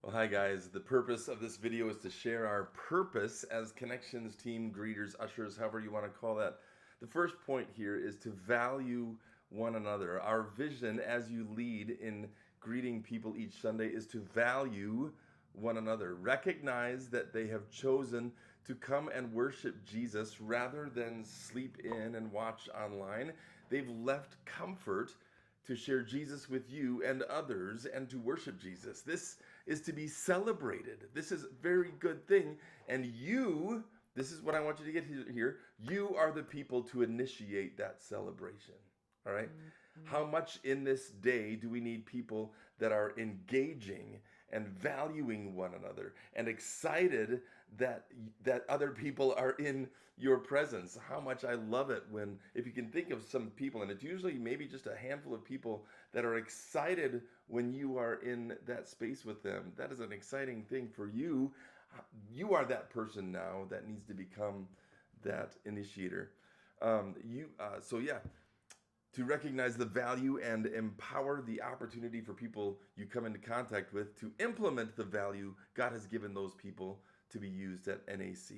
Well, hi guys. The purpose of this video is to share our purpose as connections team, greeters, ushers, however you want to call that. The first point here is to value one another. Our vision as you lead in greeting people each Sunday is to value one another. Recognize that they have chosen to come and worship Jesus rather than sleep in and watch online. They've left comfort to share Jesus with you and others and to worship Jesus. This is to be celebrated. This is a very good thing. And you, this is what I want you to get here. You are the people to initiate that celebration. All right? How much in this day do we need people that are engaging and valuing one another and excited that other people are in your presence? How much I love it when, if you can think of some people, and it's usually maybe just a handful of people that are excited when you are in that space with them. That is an exciting thing for you. You are that person now that needs to become that initiator. So yeah, to recognize the value and empower the opportunity for people you come into contact with to implement the value God has given those people to be used at NAC.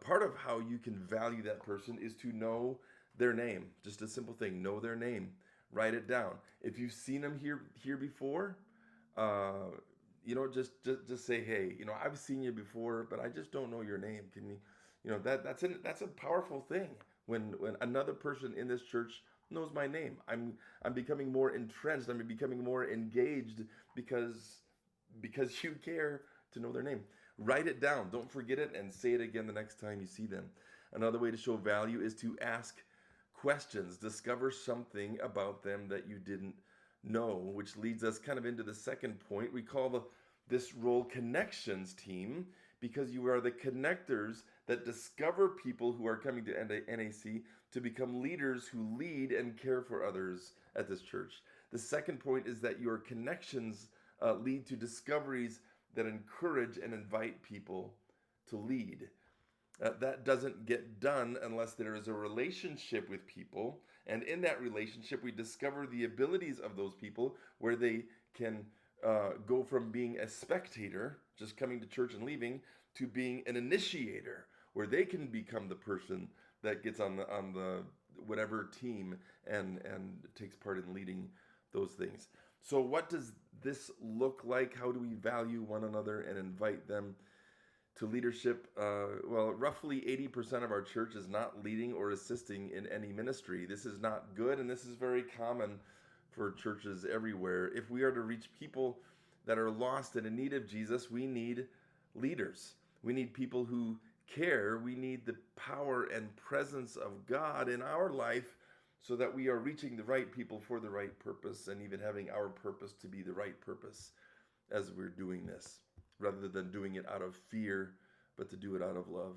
Part of how you can value that person is to know their name. Just a simple thing, know their name. Write it down. If you've seen them here before, uh, just say, hey, I've seen you before, but I just don't know your name. Can you, that's a powerful thing when another person in this church knows my name. I'm becoming more entrenched. I'm becoming more engaged because you care to know their name. Write it down. Don't forget it and say it again the next time you see them. Another way to show value is to ask questions. Discover something about them that you didn't know, which leads us kind of into the second point. We call this role connections team because you are the connectors that discover people who are coming to NAC to become leaders who lead and care for others at this church. The second point is that your connections lead to discoveries that encourage and invite people to lead. That doesn't get done unless there is a relationship with people. And in that relationship, we discover the abilities of those people where they can go from being a spectator, just coming to church and leaving, to being an initiator, where they can become the person that gets on the whatever team and takes part in leading those things. So what does this look like? How do we value one another and invite them to leadership? Well, roughly 80% of our church is not leading or assisting in any ministry. This is not good, and this is very common for churches everywhere. If we are to reach people that are lost and in need of Jesus, we need leaders. We need people who care. We need the power and presence of God in our life so that we are reaching the right people for the right purpose and even having our purpose to be the right purpose as we're doing this, rather than doing it out of fear, but to do it out of love.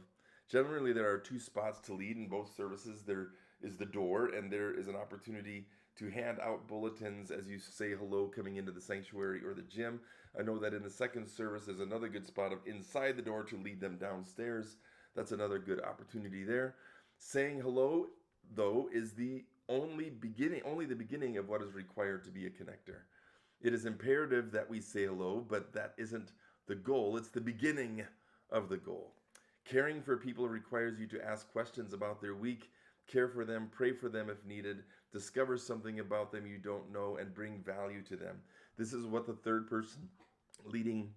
Generally, there are two spots to lead in both services. There is the door, and there is an opportunity to hand out bulletins as you say hello coming into the sanctuary or the gym. I know that in the second service, there's another good spot of inside the door to lead them downstairs. That's another good opportunity there. Saying hello, though, is the only the beginning of what is required to be a connector. It is imperative that we say hello, but that isn't the goal. It's the beginning of the goal. Caring for people requires you to ask questions about their week, care for them, pray for them if needed, discover something about them you don't know, and bring value to them. This is what the third person leading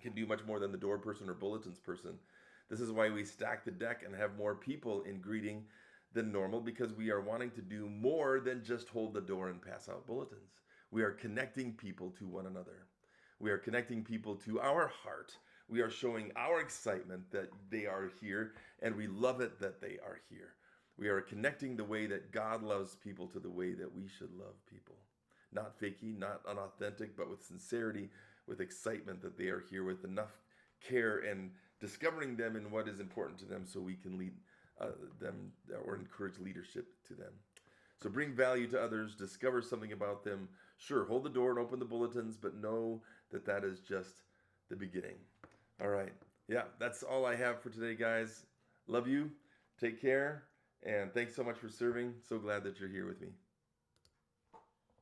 can do much more than the door person or bulletins person. This is why we stack the deck and have more people in greeting than normal, because we are wanting to do more than just hold the door and pass out bulletins. We are connecting people to one another. We are connecting people to our heart. We are showing our excitement that they are here, and we love it that they are here. We are connecting the way that God loves people to the way that we should love people. Not fakey, not unauthentic, but with sincerity, with excitement that they are here, with enough care and discovering them in what is important to them so we can lead them or encourage leadership to them. So bring value to others, discover something about them. Sure, hold the door and open the bulletins, but know that that is just the beginning. All right. Yeah, that's all I have for today, guys. Love you. Take care. And thanks so much for serving. So glad that you're here with me.